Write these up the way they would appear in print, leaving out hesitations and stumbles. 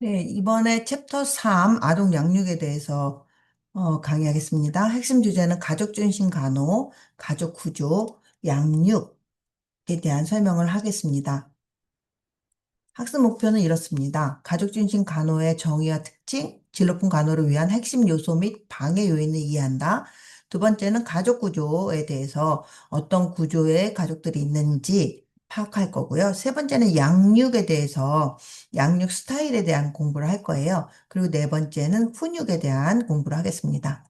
네, 이번에 챕터 3 아동 양육에 대해서 강의하겠습니다. 핵심 주제는 가족 중심 간호, 가족 구조, 양육에 대한 설명을 하겠습니다. 학습 목표는 이렇습니다. 가족 중심 간호의 정의와 특징, 진로품 간호를 위한 핵심 요소 및 방해 요인을 이해한다. 두 번째는 가족 구조에 대해서 어떤 구조의 가족들이 있는지 파악할 거고요. 세 번째는 양육에 대해서 양육 스타일에 대한 공부를 할 거예요. 그리고 네 번째는 훈육에 대한 공부를 하겠습니다.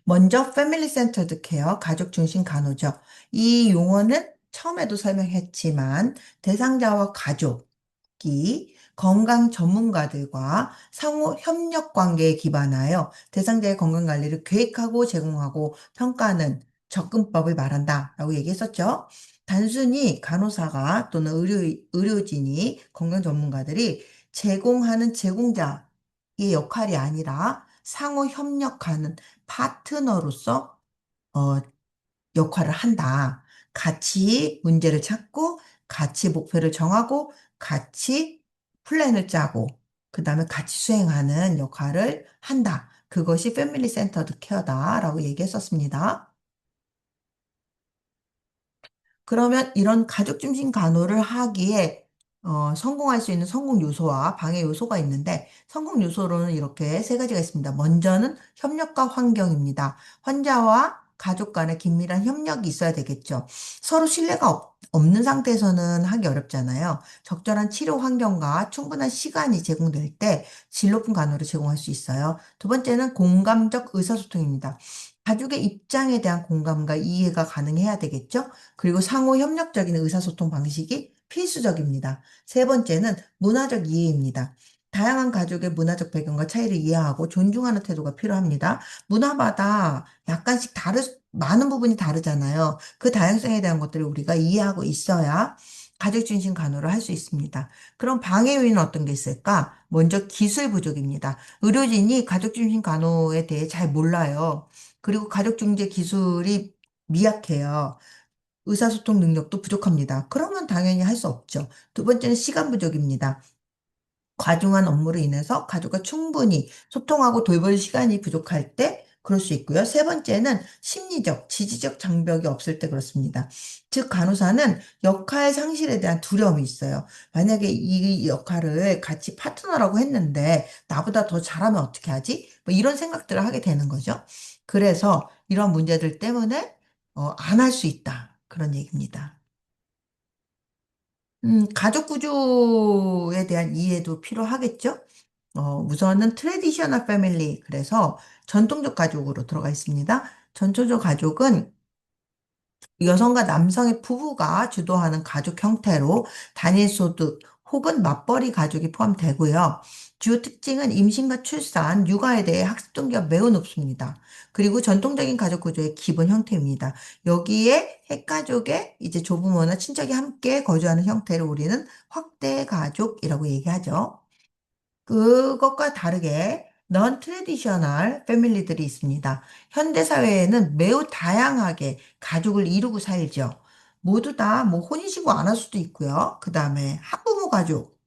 먼저 패밀리 센터드 케어, 가족 중심 간호죠. 이 용어는 처음에도 설명했지만 대상자와 가족이 건강 전문가들과 상호 협력 관계에 기반하여 대상자의 건강 관리를 계획하고 제공하고 평가하는 접근법을 말한다라고 얘기했었죠. 단순히 간호사가 또는 의료진이 건강 전문가들이 제공하는 제공자의 역할이 아니라 상호 협력하는 파트너로서 어, 역할을 한다. 같이 문제를 찾고, 같이 목표를 정하고, 같이 플랜을 짜고, 그 다음에 같이 수행하는 역할을 한다. 그것이 패밀리 센터드 케어다라고 얘기했었습니다. 그러면 이런 가족 중심 간호를 하기에 성공할 수 있는 성공 요소와 방해 요소가 있는데 성공 요소로는 이렇게 세 가지가 있습니다. 먼저는 협력과 환경입니다. 환자와 가족 간의 긴밀한 협력이 있어야 되겠죠. 서로 신뢰가 없는 상태에서는 하기 어렵잖아요. 적절한 치료 환경과 충분한 시간이 제공될 때 질 높은 간호를 제공할 수 있어요. 두 번째는 공감적 의사소통입니다. 가족의 입장에 대한 공감과 이해가 가능해야 되겠죠. 그리고 상호 협력적인 의사소통 방식이 필수적입니다. 세 번째는 문화적 이해입니다. 다양한 가족의 문화적 배경과 차이를 이해하고 존중하는 태도가 필요합니다. 문화마다 약간씩 많은 부분이 다르잖아요. 그 다양성에 대한 것들을 우리가 이해하고 있어야 가족 중심 간호를 할 수 있습니다. 그럼 방해 요인은 어떤 게 있을까? 먼저 기술 부족입니다. 의료진이 가족 중심 간호에 대해 잘 몰라요. 그리고 가족 중재 기술이 미약해요. 의사소통 능력도 부족합니다. 그러면 당연히 할 수 없죠. 두 번째는 시간 부족입니다. 과중한 업무로 인해서 가족과 충분히 소통하고 돌볼 시간이 부족할 때 그럴 수 있고요. 세 번째는 심리적, 지지적 장벽이 없을 때 그렇습니다. 즉, 간호사는 역할 상실에 대한 두려움이 있어요. 만약에 이 역할을 같이 파트너라고 했는데 나보다 더 잘하면 어떻게 하지? 뭐 이런 생각들을 하게 되는 거죠. 그래서 이런 문제들 때문에 안 할 수 있다. 그런 얘기입니다. 가족 구조에 대한 이해도 필요하겠죠? 우선은 트레디셔널 패밀리, 그래서 전통적 가족으로 들어가 있습니다. 전통적 가족은 여성과 남성의 부부가 주도하는 가족 형태로 단일 소득 혹은 맞벌이 가족이 포함되고요. 주요 특징은 임신과 출산, 육아에 대해 학습 동기가 매우 높습니다. 그리고 전통적인 가족 구조의 기본 형태입니다. 여기에 핵가족의 이제 조부모나 친척이 함께 거주하는 형태를 우리는 확대 가족이라고 얘기하죠. 그것과 다르게 넌 트레디셔널 패밀리들이 있습니다. 현대 사회에는 매우 다양하게 가족을 이루고 살죠. 모두 다 뭐 혼인신고 안 할 수도 있고요. 그 다음에 학부모 가족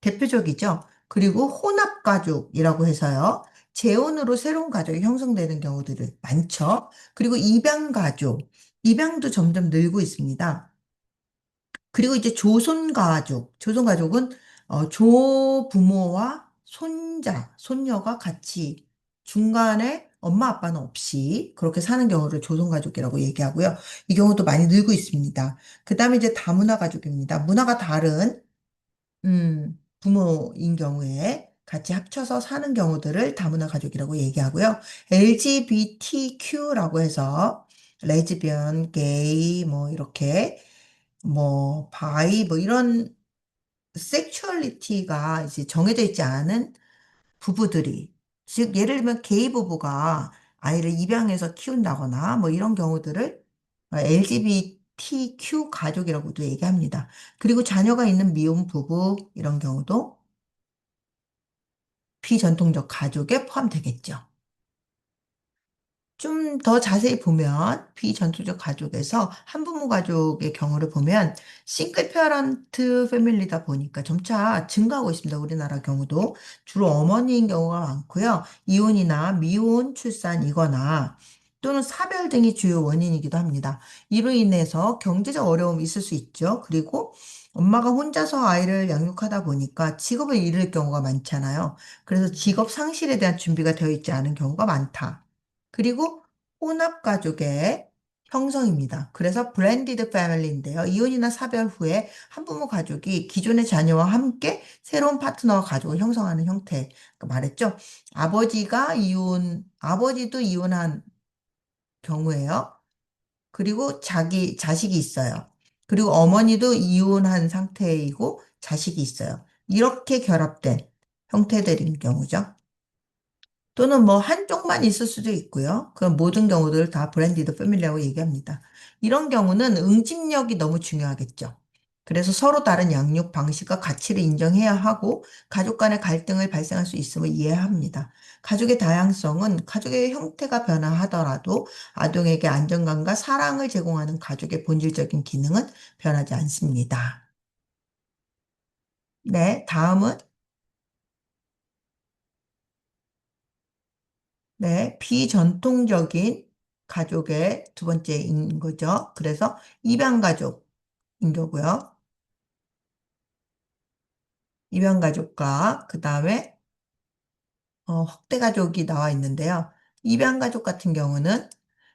대표적이죠. 그리고 혼합 가족이라고 해서요. 재혼으로 새로운 가족이 형성되는 경우들이 많죠. 그리고 입양 가족, 입양도 점점 늘고 있습니다. 그리고 이제 조손가족은 조부모와 손자, 손녀가 같이 중간에 엄마 아빠는 없이 그렇게 사는 경우를 조손가족이라고 얘기하고요. 이 경우도 많이 늘고 있습니다. 그다음에 이제 다문화 가족입니다. 문화가 다른 부모인 경우에 같이 합쳐서 사는 경우들을 다문화 가족이라고 얘기하고요. LGBTQ라고 해서 레즈비언, 게이 뭐 이렇게 뭐 바이 뭐 이런 섹슈얼리티가 이제 정해져 있지 않은 부부들이 즉 예를 들면 게이 부부가 아이를 입양해서 키운다거나 뭐 이런 경우들을 LGBTQ 가족이라고도 얘기합니다. 그리고 자녀가 있는 미혼 부부 이런 경우도 비전통적 가족에 포함되겠죠. 좀 더 자세히 보면 비전투적 가족에서 한부모 가족의 경우를 보면 싱글 페어런트 패밀리다 보니까 점차 증가하고 있습니다. 우리나라 경우도 주로 어머니인 경우가 많고요. 이혼이나 미혼 출산이거나 또는 사별 등이 주요 원인이기도 합니다. 이로 인해서 경제적 어려움이 있을 수 있죠. 그리고 엄마가 혼자서 아이를 양육하다 보니까 직업을 잃을 경우가 많잖아요. 그래서 직업 상실에 대한 준비가 되어 있지 않은 경우가 많다. 그리고 혼합가족의 형성입니다. 그래서 블렌디드 패밀리인데요. 이혼이나 사별 후에 한부모 가족이 기존의 자녀와 함께 새로운 파트너 가족을 형성하는 형태. 말했죠. 아버지도 이혼한 경우예요. 그리고 자식이 있어요. 그리고 어머니도 이혼한 상태이고 자식이 있어요. 이렇게 결합된 형태들인 경우죠. 또는 뭐 한쪽만 있을 수도 있고요. 그 모든 경우들 다 브랜디드 패밀리라고 얘기합니다. 이런 경우는 응집력이 너무 중요하겠죠. 그래서 서로 다른 양육 방식과 가치를 인정해야 하고 가족 간의 갈등을 발생할 수 있음을 이해합니다. 가족의 다양성은 가족의 형태가 변화하더라도 아동에게 안정감과 사랑을 제공하는 가족의 본질적인 기능은 변하지 않습니다. 네, 다음은 네, 비전통적인 가족의 두 번째인 거죠. 그래서 입양가족인 거고요. 입양가족과 그 다음에 확대가족이 나와 있는데요. 입양가족 같은 경우는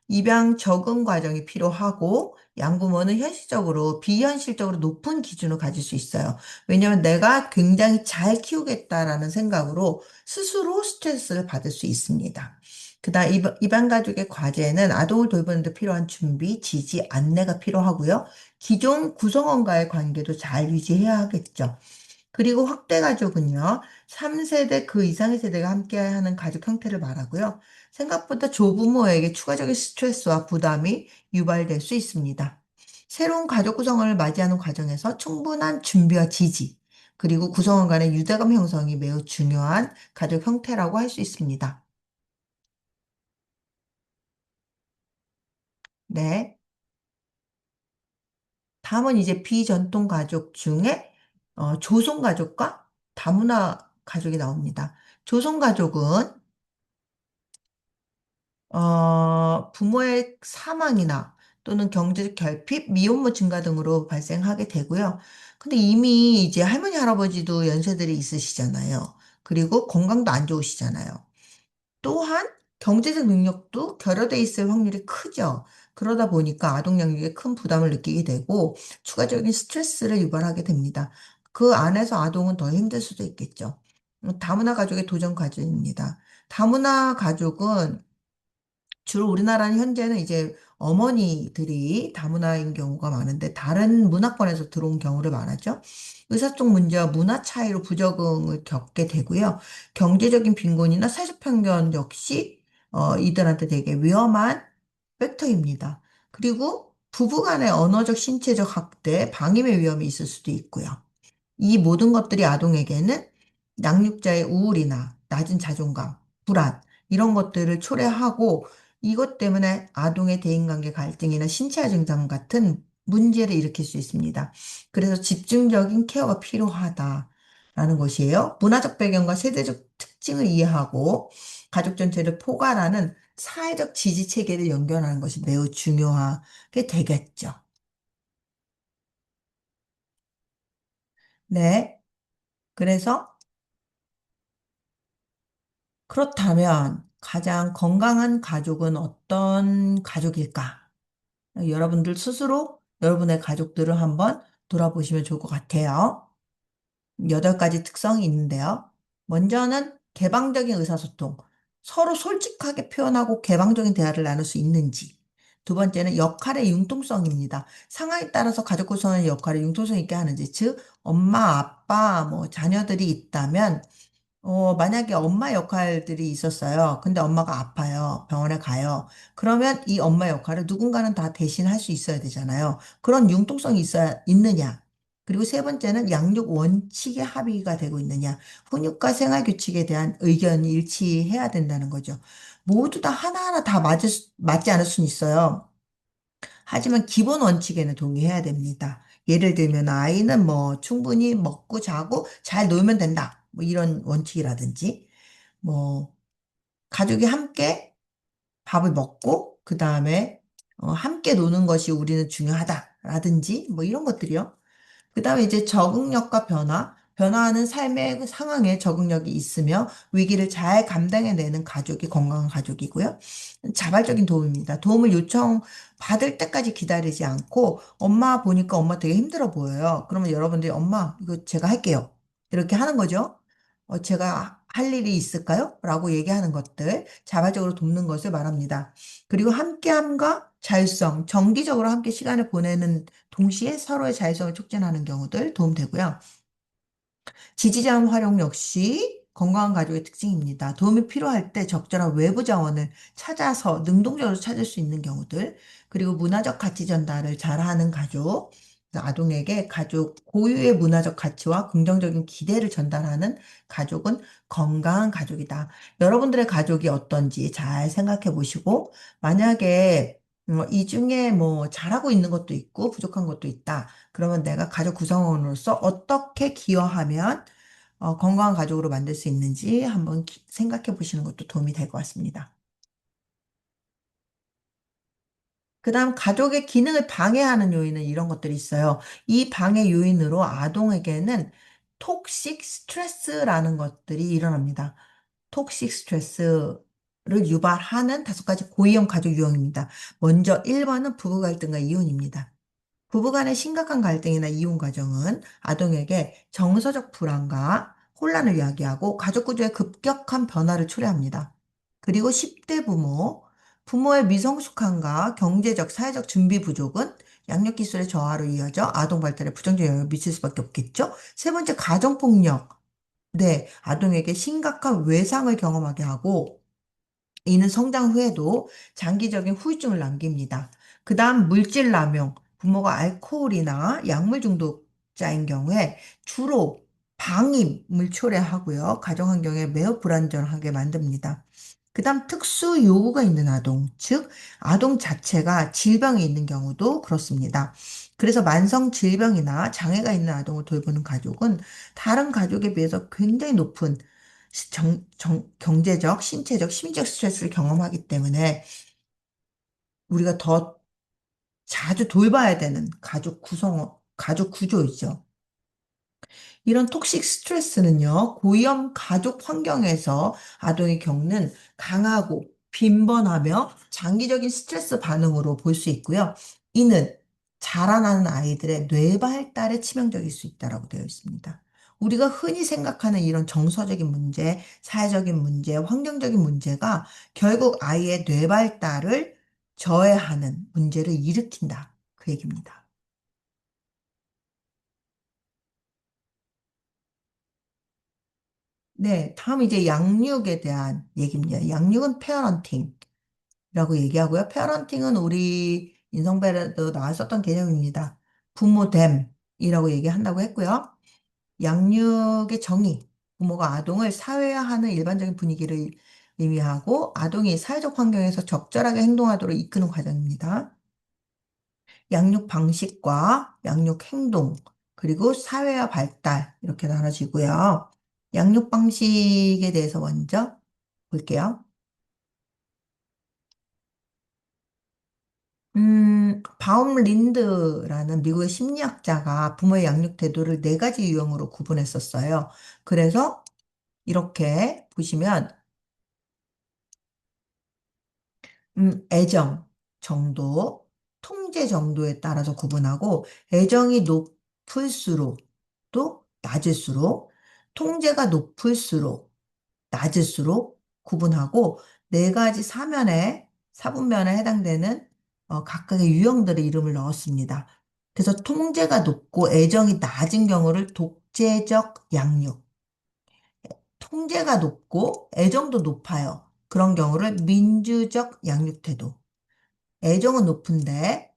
입양 적응 과정이 필요하고 양부모는 현실적으로, 비현실적으로 높은 기준을 가질 수 있어요. 왜냐하면 내가 굉장히 잘 키우겠다라는 생각으로 스스로 스트레스를 받을 수 있습니다. 그다음 입양 가족의 과제는 아동을 돌보는 데 필요한 준비, 지지, 안내가 필요하고요. 기존 구성원과의 관계도 잘 유지해야 하겠죠. 그리고 확대 가족은요, 3세대 그 이상의 세대가 함께하는 가족 형태를 말하고요. 생각보다 조부모에게 추가적인 스트레스와 부담이 유발될 수 있습니다. 새로운 가족 구성원을 맞이하는 과정에서 충분한 준비와 지지, 그리고 구성원 간의 유대감 형성이 매우 중요한 가족 형태라고 할 수 있습니다. 네. 다음은 이제 비전통 가족 중에 조손 가족과 다문화 가족이 나옵니다. 조손 가족은 부모의 사망이나 또는 경제적 결핍, 미혼모 증가 등으로 발생하게 되고요. 근데 이미 이제 할머니, 할아버지도 연세들이 있으시잖아요. 그리고 건강도 안 좋으시잖아요. 또한 경제적 능력도 결여돼 있을 확률이 크죠. 그러다 보니까 아동 양육에 큰 부담을 느끼게 되고 추가적인 스트레스를 유발하게 됩니다. 그 안에서 아동은 더 힘들 수도 있겠죠. 다문화 가족의 도전 과정입니다. 다문화 가족은 주로 우리나라는 현재는 이제 어머니들이 다문화인 경우가 많은데 다른 문화권에서 들어온 경우를 말하죠. 의사소통 문제와 문화 차이로 부적응을 겪게 되고요. 경제적인 빈곤이나 사회적 편견 역시 이들한테 되게 위험한 팩터입니다. 그리고 부부간의 언어적, 신체적 학대, 방임의 위험이 있을 수도 있고요. 이 모든 것들이 아동에게는 양육자의 우울이나 낮은 자존감, 불안, 이런 것들을 초래하고 이것 때문에 아동의 대인관계 갈등이나 신체화 증상 같은 문제를 일으킬 수 있습니다. 그래서 집중적인 케어가 필요하다라는 것이에요. 문화적 배경과 세대적 특징을 이해하고 가족 전체를 포괄하는 사회적 지지 체계를 연결하는 것이 매우 중요하게 되겠죠. 네. 그래서 그렇다면 가장 건강한 가족은 어떤 가족일까? 여러분들 스스로 여러분의 가족들을 한번 돌아보시면 좋을 것 같아요. 8가지 특성이 있는데요. 먼저는 개방적인 의사소통. 서로 솔직하게 표현하고 개방적인 대화를 나눌 수 있는지. 두 번째는 역할의 융통성입니다. 상황에 따라서 가족 구성원의 역할을 융통성 있게 하는지, 즉, 엄마, 아빠, 뭐, 자녀들이 있다면 만약에 엄마 역할들이 있었어요. 근데 엄마가 아파요. 병원에 가요. 그러면 이 엄마 역할을 누군가는 다 대신할 수 있어야 되잖아요. 그런 융통성이 있느냐. 그리고 세 번째는 양육 원칙에 합의가 되고 있느냐. 훈육과 생활 규칙에 대한 의견이 일치해야 된다는 거죠. 모두 다 하나하나 다 맞지 않을 수는 있어요. 하지만 기본 원칙에는 동의해야 됩니다. 예를 들면 아이는 뭐 충분히 먹고 자고 잘 놀면 된다. 뭐 이런 원칙이라든지 뭐 가족이 함께 밥을 먹고 그다음에 함께 노는 것이 우리는 중요하다라든지 뭐 이런 것들이요. 그다음에 이제 적응력과 변화하는 삶의 그 상황에 적응력이 있으며 위기를 잘 감당해내는 가족이 건강한 가족이고요. 자발적인 도움입니다. 도움을 요청받을 때까지 기다리지 않고 엄마 보니까 엄마 되게 힘들어 보여요. 그러면 여러분들이 엄마 이거 제가 할게요. 이렇게 하는 거죠. 제가 할 일이 있을까요? 라고 얘기하는 것들, 자발적으로 돕는 것을 말합니다. 그리고 함께함과 자율성, 정기적으로 함께 시간을 보내는 동시에 서로의 자율성을 촉진하는 경우들 도움되고요. 지지자원 활용 역시 건강한 가족의 특징입니다. 도움이 필요할 때 적절한 외부 자원을 찾아서 능동적으로 찾을 수 있는 경우들, 그리고 문화적 가치 전달을 잘하는 가족, 그래서 아동에게 가족 고유의 문화적 가치와 긍정적인 기대를 전달하는 가족은 건강한 가족이다. 여러분들의 가족이 어떤지 잘 생각해 보시고, 만약에 이 중에 뭐 잘하고 있는 것도 있고 부족한 것도 있다. 그러면 내가 가족 구성원으로서 어떻게 기여하면 건강한 가족으로 만들 수 있는지 한번 생각해 보시는 것도 도움이 될 것 같습니다. 그다음 가족의 기능을 방해하는 요인은 이런 것들이 있어요. 이 방해 요인으로 아동에게는 톡식 스트레스라는 것들이 일어납니다. 톡식 스트레스를 유발하는 다섯 가지 고위험 가족 유형입니다. 먼저 1번은 부부 갈등과 이혼입니다. 부부간의 심각한 갈등이나 이혼 과정은 아동에게 정서적 불안과 혼란을 야기하고 가족 구조의 급격한 변화를 초래합니다. 그리고 10대 부모의 미성숙함과 경제적, 사회적 준비 부족은 양육 기술의 저하로 이어져 아동 발달에 부정적 영향을 미칠 수밖에 없겠죠. 세 번째, 가정폭력. 네, 아동에게 심각한 외상을 경험하게 하고 이는 성장 후에도 장기적인 후유증을 남깁니다. 그 다음 물질 남용. 부모가 알코올이나 약물 중독자인 경우에 주로 방임을 초래하고요. 가정 환경에 매우 불안정하게 만듭니다. 그 다음 특수 요구가 있는 아동, 즉 아동 자체가 질병이 있는 경우도 그렇습니다. 그래서 만성 질병이나 장애가 있는 아동을 돌보는 가족은 다른 가족에 비해서 굉장히 높은 경제적, 신체적, 심리적 스트레스를 경험하기 때문에 우리가 더 자주 돌봐야 되는 가족 구조이죠. 이런 톡식 스트레스는요, 고위험 가족 환경에서 아동이 겪는 강하고 빈번하며 장기적인 스트레스 반응으로 볼 수 있고요. 이는 자라나는 아이들의 뇌 발달에 치명적일 수 있다고 되어 있습니다. 우리가 흔히 생각하는 이런 정서적인 문제, 사회적인 문제, 환경적인 문제가 결국 아이의 뇌 발달을 저해하는 문제를 일으킨다. 그 얘기입니다. 네, 다음 이제 양육에 대한 얘기입니다. 양육은 페어런팅이라고 얘기하고요. 페어런팅은 우리 인성배에도 나왔었던 개념입니다. 부모됨이라고 얘기한다고 했고요. 양육의 정의, 부모가 아동을 사회화하는 일반적인 분위기를 의미하고 아동이 사회적 환경에서 적절하게 행동하도록 이끄는 과정입니다. 양육 방식과 양육 행동, 그리고 사회화 발달 이렇게 나눠지고요. 양육 방식에 대해서 먼저 볼게요. 바움린드라는 미국의 심리학자가 부모의 양육 태도를 네 가지 유형으로 구분했었어요. 그래서 이렇게 보시면 애정 정도, 통제 정도에 따라서 구분하고 애정이 높을수록 또 낮을수록 통제가 높을수록 낮을수록 구분하고 네 가지 사분면에 해당되는 각각의 유형들의 이름을 넣었습니다. 그래서 통제가 높고 애정이 낮은 경우를 독재적 양육, 통제가 높고 애정도 높아요. 그런 경우를 민주적 양육 태도. 애정은 높은데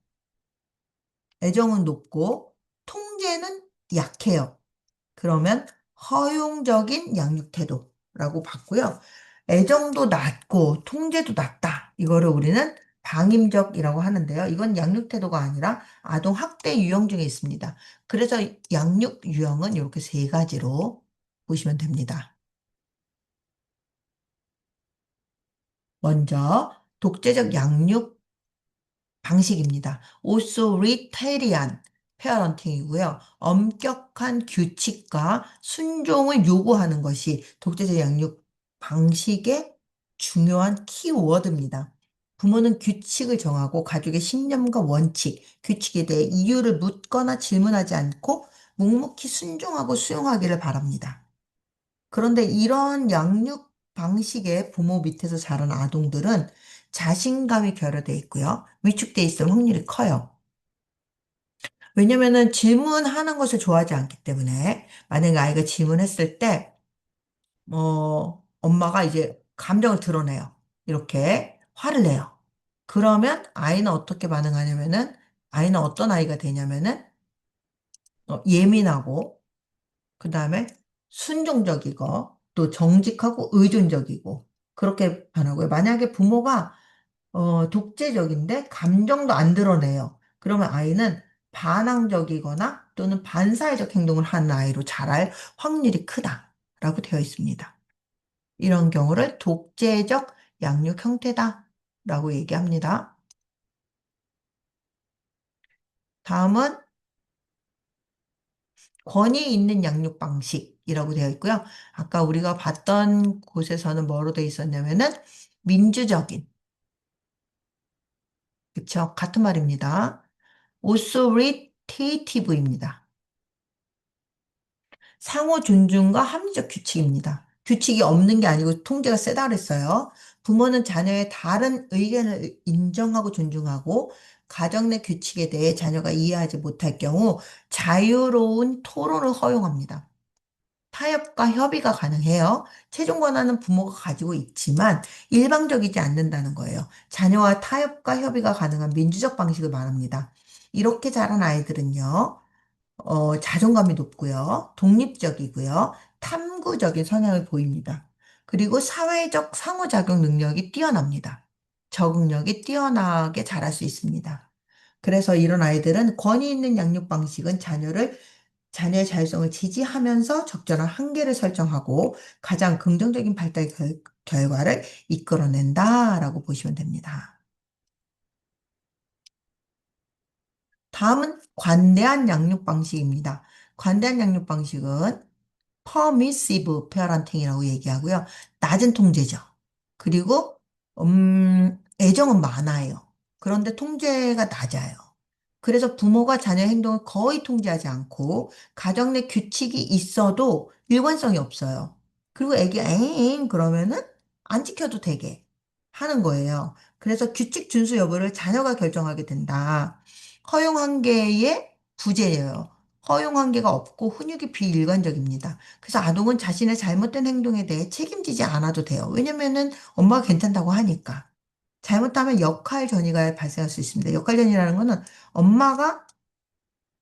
애정은 높고 통제는 약해요. 그러면 허용적인 양육 태도라고 봤고요. 애정도 낮고 통제도 낮다. 이거를 우리는 방임적이라고 하는데요. 이건 양육 태도가 아니라 아동 학대 유형 중에 있습니다. 그래서 양육 유형은 이렇게 세 가지로 보시면 됩니다. 먼저 독재적 양육 방식입니다. 오소리테리안 페어런팅이고요. 엄격한 규칙과 순종을 요구하는 것이 독재적 양육 방식의 중요한 키워드입니다. 부모는 규칙을 정하고 가족의 신념과 원칙, 규칙에 대해 이유를 묻거나 질문하지 않고 묵묵히 순종하고 수용하기를 바랍니다. 그런데 이런 양육 방식의 부모 밑에서 자란 아동들은 자신감이 결여돼 있고요. 위축돼 있을 확률이 커요. 왜냐면은 질문하는 것을 좋아하지 않기 때문에 만약에 아이가 질문했을 때, 엄마가 이제 감정을 드러내요. 이렇게 화를 내요. 그러면 아이는 어떻게 반응하냐면은 아이는 어떤 아이가 되냐면은 예민하고 그 다음에 순종적이고 또 정직하고 의존적이고 그렇게 반하고요. 만약에 부모가 독재적인데 감정도 안 드러내요. 그러면 아이는 반항적이거나 또는 반사회적 행동을 하는 아이로 자랄 확률이 크다라고 되어 있습니다. 이런 경우를 독재적 양육 형태다라고 얘기합니다. 다음은 권위 있는 양육 방식이라고 되어 있고요. 아까 우리가 봤던 곳에서는 뭐로 되어 있었냐면은 민주적인, 그쵸? 같은 말입니다. authoritative 입니다. 상호 존중과 합리적 규칙입니다. 규칙이 없는 게 아니고 통제가 세다 그랬어요. 부모는 자녀의 다른 의견을 인정하고 존중하고 가정 내 규칙에 대해 자녀가 이해하지 못할 경우 자유로운 토론을 허용합니다. 타협과 협의가 가능해요. 최종 권한은 부모가 가지고 있지만 일방적이지 않는다는 거예요. 자녀와 타협과 협의가 가능한 민주적 방식을 말합니다. 이렇게 자란 아이들은요, 자존감이 높고요, 독립적이고요, 탐구적인 성향을 보입니다. 그리고 사회적 상호작용 능력이 뛰어납니다. 적응력이 뛰어나게 자랄 수 있습니다. 그래서 이런 아이들은 권위 있는 양육 방식은 자녀의 자율성을 지지하면서 적절한 한계를 설정하고 가장 긍정적인 발달 결과를 이끌어낸다라고 보시면 됩니다. 다음은 관대한 양육 방식입니다. 관대한 양육 방식은 permissive parenting이라고 얘기하고요. 낮은 통제죠. 그리고 애정은 많아요. 그런데 통제가 낮아요. 그래서 부모가 자녀의 행동을 거의 통제하지 않고 가정 내 규칙이 있어도 일관성이 없어요. 그리고 애기 엥 그러면은 안 지켜도 되게 하는 거예요. 그래서 규칙 준수 여부를 자녀가 결정하게 된다. 허용 한계의 부재예요. 허용 한계가 없고 훈육이 비일관적입니다. 그래서 아동은 자신의 잘못된 행동에 대해 책임지지 않아도 돼요. 왜냐면은 엄마가 괜찮다고 하니까. 잘못하면 역할 전이가 발생할 수 있습니다. 역할 전이라는 거는 엄마가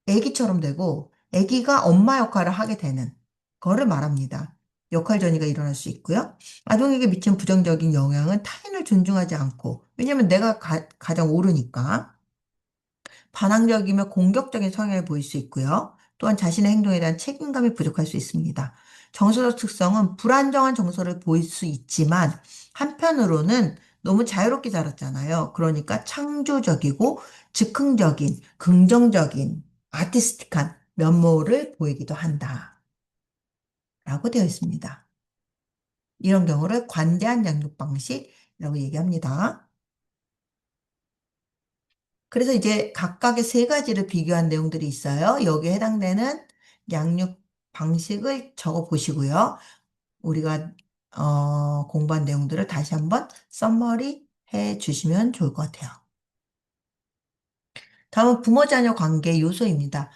아기처럼 되고 아기가 엄마 역할을 하게 되는 거를 말합니다. 역할 전이가 일어날 수 있고요. 아동에게 미친 부정적인 영향은 타인을 존중하지 않고, 왜냐면 내가 가장 옳으니까. 반항적이며 공격적인 성향을 보일 수 있고요. 또한 자신의 행동에 대한 책임감이 부족할 수 있습니다. 정서적 특성은 불안정한 정서를 보일 수 있지만 한편으로는 너무 자유롭게 자랐잖아요. 그러니까 창조적이고 즉흥적인, 긍정적인, 아티스틱한 면모를 보이기도 한다라고 되어 있습니다. 이런 경우를 관대한 양육 방식이라고 얘기합니다. 그래서 이제 각각의 세 가지를 비교한 내용들이 있어요. 여기에 해당되는 양육 방식을 적어 보시고요. 우리가 공부한 내용들을 다시 한번 써머리 해 주시면 좋을 것 같아요. 다음은 부모-자녀 관계 요소입니다.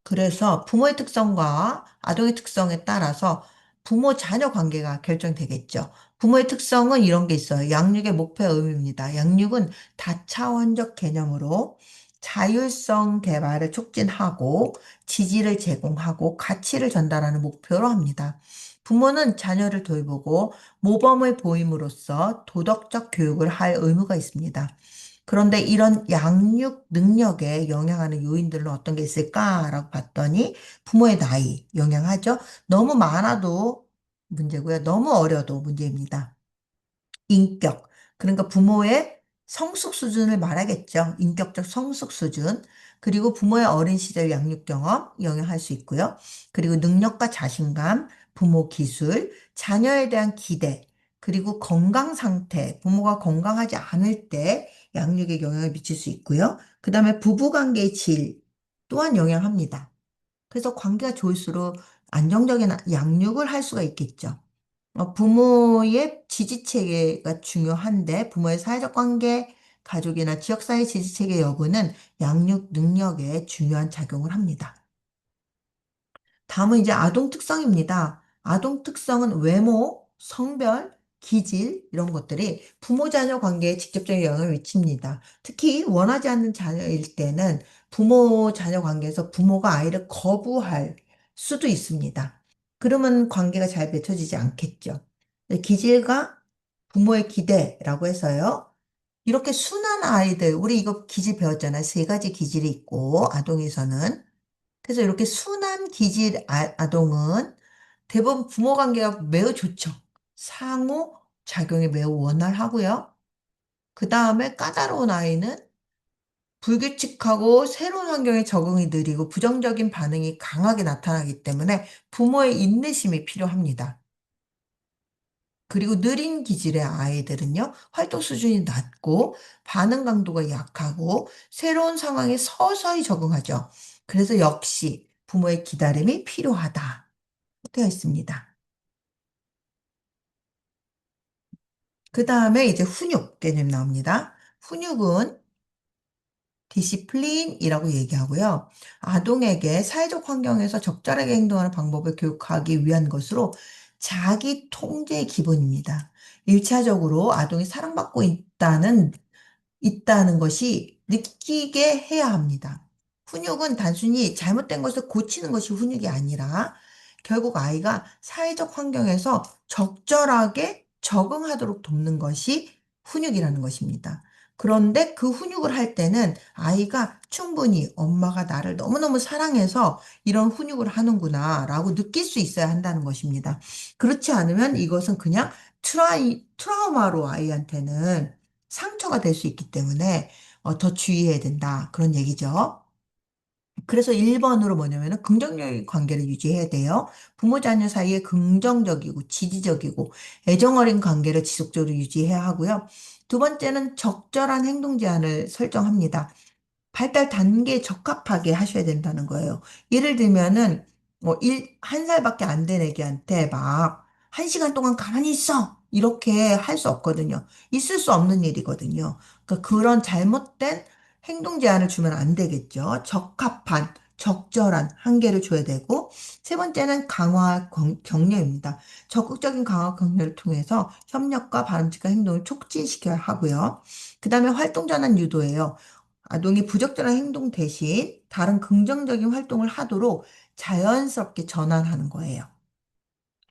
그래서 부모의 특성과 아동의 특성에 따라서 부모-자녀 관계가 결정되겠죠. 부모의 특성은 이런 게 있어요. 양육의 목표와 의미입니다. 양육은 다차원적 개념으로 자율성 개발을 촉진하고 지지를 제공하고 가치를 전달하는 목표로 합니다. 부모는 자녀를 돌보고 모범을 보임으로써 도덕적 교육을 할 의무가 있습니다. 그런데 이런 양육 능력에 영향하는 요인들은 어떤 게 있을까라고 봤더니 부모의 나이 영향하죠. 너무 많아도 문제고요. 너무 어려도 문제입니다. 인격. 그러니까 부모의 성숙 수준을 말하겠죠. 인격적 성숙 수준. 그리고 부모의 어린 시절 양육 경험 영향할 수 있고요. 그리고 능력과 자신감, 부모 기술, 자녀에 대한 기대, 그리고 건강 상태, 부모가 건강하지 않을 때 양육에 영향을 미칠 수 있고요. 그 다음에 부부관계의 질 또한 영향합니다. 그래서 관계가 좋을수록 안정적인 양육을 할 수가 있겠죠. 부모의 지지 체계가 중요한데 부모의 사회적 관계, 가족이나 지역사회 지지 체계 여부는 양육 능력에 중요한 작용을 합니다. 다음은 이제 아동 특성입니다. 아동 특성은 외모, 성별, 기질 이런 것들이 부모 자녀 관계에 직접적인 영향을 미칩니다. 특히 원하지 않는 자녀일 때는 부모 자녀 관계에서 부모가 아이를 거부할 수도 있습니다. 그러면 관계가 잘 맺혀지지 않겠죠. 네, 기질과 부모의 기대라고 해서요. 이렇게 순한 아이들, 우리 이거 기질 배웠잖아요. 세 가지 기질이 있고, 아동에서는. 그래서 이렇게 순한 기질 아동은 대부분 부모 관계가 매우 좋죠. 상호 작용이 매우 원활하고요. 그 다음에 까다로운 아이는 불규칙하고 새로운 환경에 적응이 느리고 부정적인 반응이 강하게 나타나기 때문에 부모의 인내심이 필요합니다. 그리고 느린 기질의 아이들은요, 활동 수준이 낮고 반응 강도가 약하고 새로운 상황에 서서히 적응하죠. 그래서 역시 부모의 기다림이 필요하다. 되어 있습니다. 그 다음에 이제 훈육 개념 나옵니다. 훈육은 디시플린이라고 얘기하고요. 아동에게 사회적 환경에서 적절하게 행동하는 방법을 교육하기 위한 것으로 자기 통제의 기본입니다. 일차적으로 아동이 사랑받고 있다는 것이 느끼게 해야 합니다. 훈육은 단순히 잘못된 것을 고치는 것이 훈육이 아니라 결국 아이가 사회적 환경에서 적절하게 적응하도록 돕는 것이 훈육이라는 것입니다. 그런데 그 훈육을 할 때는 아이가 충분히 엄마가 나를 너무너무 사랑해서 이런 훈육을 하는구나 라고 느낄 수 있어야 한다는 것입니다. 그렇지 않으면 이것은 그냥 트라우마로 아이한테는 상처가 될 수 있기 때문에 더 주의해야 된다. 그런 얘기죠. 그래서 1번으로 뭐냐면은 긍정적인 관계를 유지해야 돼요. 부모 자녀 사이에 긍정적이고 지지적이고 애정 어린 관계를 지속적으로 유지해야 하고요. 두 번째는 적절한 행동 제한을 설정합니다. 발달 단계에 적합하게 하셔야 된다는 거예요. 예를 들면은, 한 살밖에 안 된 애기한테 막, 한 시간 동안 가만히 있어! 이렇게 할 수 없거든요. 있을 수 없는 일이거든요. 그러니까 그런 잘못된 행동 제한을 주면 안 되겠죠. 적합한, 적절한 한계를 줘야 되고, 세 번째는 강화 격려입니다. 적극적인 강화 격려를 통해서 협력과 바람직한 행동을 촉진시켜야 하고요. 그 다음에 활동 전환 유도예요. 아동이 부적절한 행동 대신 다른 긍정적인 활동을 하도록 자연스럽게 전환하는 거예요.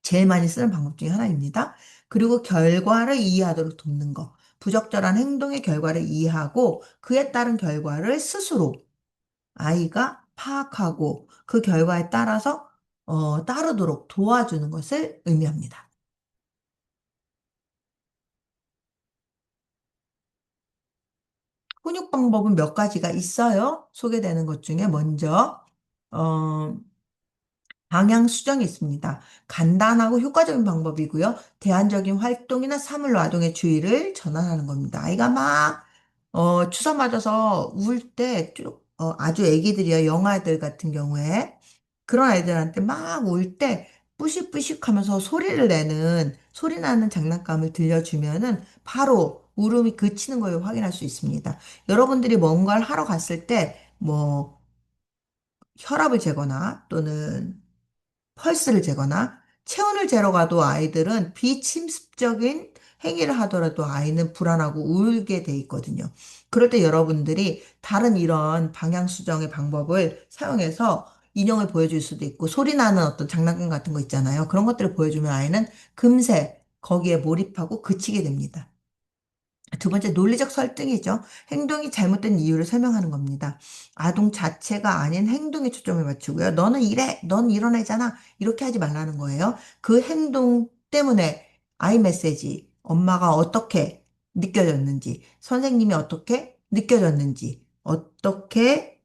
제일 많이 쓰는 방법 중에 하나입니다. 그리고 결과를 이해하도록 돕는 거. 부적절한 행동의 결과를 이해하고 그에 따른 결과를 스스로 아이가 파악하고 그 결과에 따라서 따르도록 도와주는 것을 의미합니다. 훈육 방법은 몇 가지가 있어요. 소개되는 것 중에 먼저 어, 방향 수정이 있습니다. 간단하고 효과적인 방법이고요. 대안적인 활동이나 사물 아동의 주의를 전환하는 겁니다. 아이가 막 주사 맞아서 울 때, 아주 애기들이요, 영아들 같은 경우에 그런 아이들한테 막 울 때 뿌식뿌식 하면서 소리 나는 장난감을 들려주면은 바로 울음이 그치는 걸 확인할 수 있습니다. 여러분들이 뭔가를 하러 갔을 때, 뭐, 혈압을 재거나 또는 펄스를 재거나 체온을 재러 가도 아이들은 비침습적인 행위를 하더라도 아이는 불안하고 울게 돼 있거든요. 그럴 때 여러분들이 다른 이런 방향 수정의 방법을 사용해서 인형을 보여줄 수도 있고 소리 나는 어떤 장난감 같은 거 있잖아요. 그런 것들을 보여주면 아이는 금세 거기에 몰입하고 그치게 됩니다. 두 번째, 논리적 설득이죠. 행동이 잘못된 이유를 설명하는 겁니다. 아동 자체가 아닌 행동에 초점을 맞추고요. 너는 이래, 넌 이런 애잖아. 이렇게 하지 말라는 거예요. 그 행동 때문에 아이 메시지, 엄마가 어떻게 느껴졌는지, 선생님이 어떻게 느껴졌는지, 어떻게,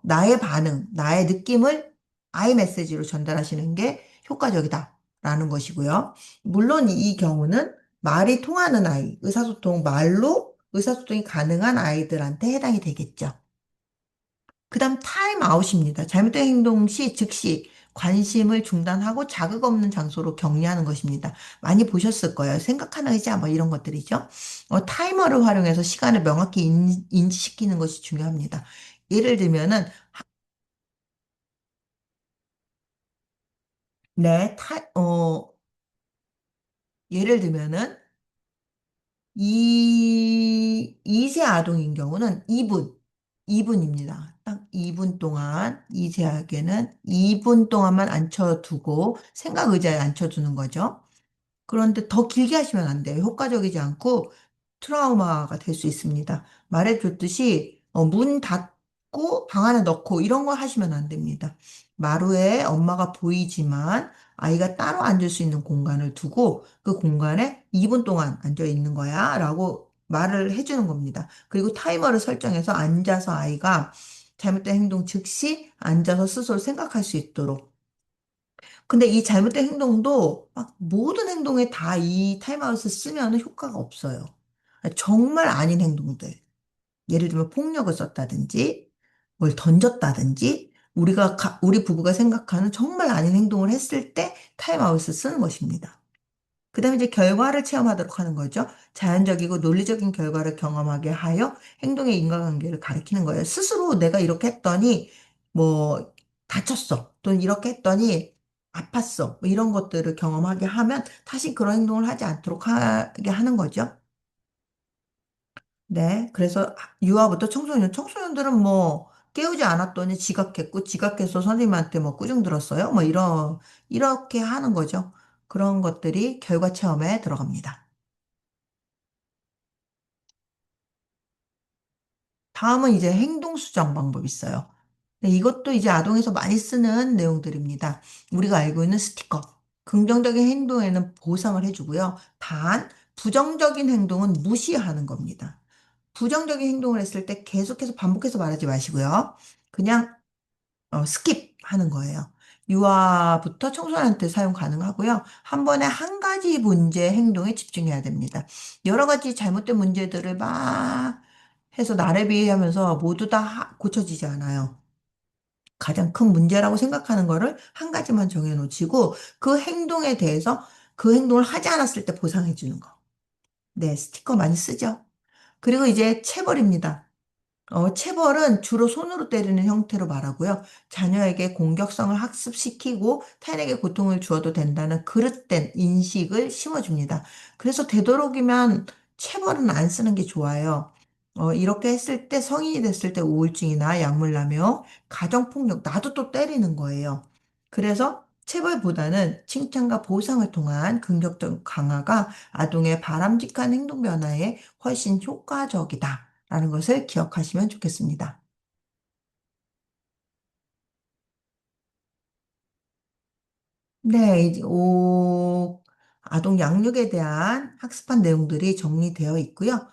나의 반응, 나의 느낌을 아이 메시지로 전달하시는 게 효과적이다라는 것이고요. 물론 이 경우는 말이 통하는 아이, 말로 의사소통이 가능한 아이들한테 해당이 되겠죠. 그다음 타임 아웃입니다. 잘못된 행동 시 즉시 관심을 중단하고 자극 없는 장소로 격리하는 것입니다. 많이 보셨을 거예요. 생각하는 의자 뭐 이런 것들이죠. 타이머를 활용해서 시간을 명확히 인지시키는 것이 중요합니다. 예를 들면은 네, 예를 들면은 2세 아동인 경우는 2분입니다. 딱 2분 동안, 2세에게는 2분 동안만 앉혀두고 생각 의자에 앉혀두는 거죠. 그런데 더 길게 하시면 안 돼요. 효과적이지 않고 트라우마가 될 수 있습니다. 말해줬듯이 문 닫고 방 안에 넣고 이런 거 하시면 안 됩니다. 마루에 엄마가 보이지만 아이가 따로 앉을 수 있는 공간을 두고 그 공간에 2분 동안 앉아 있는 거야 라고 말을 해주는 겁니다. 그리고 타이머를 설정해서 앉아서 아이가 잘못된 행동 즉시 앉아서 스스로 생각할 수 있도록 근데 이 잘못된 행동도 막 모든 행동에 다 이 타임아웃을 쓰면 효과가 없어요. 정말 아닌 행동들. 예를 들면 폭력을 썼다든지, 뭘 던졌다든지, 우리 부부가 생각하는 정말 아닌 행동을 했을 때 타임아웃을 쓰는 것입니다. 그 다음에 이제 결과를 체험하도록 하는 거죠. 자연적이고 논리적인 결과를 경험하게 하여 행동의 인과관계를 가리키는 거예요. 스스로 내가 이렇게 했더니 뭐 다쳤어. 또는 이렇게 했더니 아팠어. 뭐 이런 것들을 경험하게 하면 다시 그런 행동을 하지 않도록 하게 하는 거죠. 네. 그래서 유아부터 청소년들은 뭐 깨우지 않았더니 지각했고 지각해서 선생님한테 뭐 꾸중 들었어요. 뭐 이렇게 하는 거죠. 그런 것들이 결과 체험에 들어갑니다. 다음은 이제 행동 수정 방법이 있어요. 네, 이것도 이제 아동에서 많이 쓰는 내용들입니다. 우리가 알고 있는 스티커. 긍정적인 행동에는 보상을 해주고요. 단, 부정적인 행동은 무시하는 겁니다. 부정적인 행동을 했을 때 계속해서 반복해서 말하지 마시고요. 그냥 스킵 하는 거예요. 유아부터 청소년한테 사용 가능하고요. 한 번에 한 가지 문제 행동에 집중해야 됩니다. 여러 가지 잘못된 문제들을 막 해서 나래비 하면서 모두 다 고쳐지지 않아요. 가장 큰 문제라고 생각하는 거를 한 가지만 정해놓치고 그 행동에 대해서 그 행동을 하지 않았을 때 보상해 주는 거. 네, 스티커 많이 쓰죠. 그리고 이제 체벌입니다. 체벌은 주로 손으로 때리는 형태로 말하고요. 자녀에게 공격성을 학습시키고 타인에게 고통을 주어도 된다는 그릇된 인식을 심어줍니다. 그래서 되도록이면 체벌은 안 쓰는 게 좋아요. 이렇게 했을 때 성인이 됐을 때 우울증이나 약물남용, 가정폭력, 나도 또 때리는 거예요. 그래서 체벌보다는 칭찬과 보상을 통한 긍정적 강화가 아동의 바람직한 행동 변화에 훨씬 효과적이다라는 것을 기억하시면 좋겠습니다. 네, 아동 양육에 대한 학습한 내용들이 정리되어 있고요.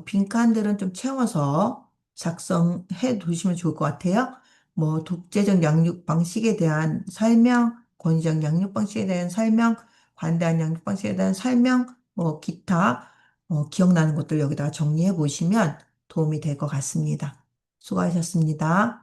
빈칸들은 좀 채워서 작성해 두시면 좋을 것 같아요. 뭐, 독재적 양육 방식에 대한 설명, 권위적 양육 방식에 대한 설명, 관대한 양육 방식에 대한 설명, 뭐, 기타, 기억나는 것들 여기다가 정리해 보시면 도움이 될 것 같습니다. 수고하셨습니다.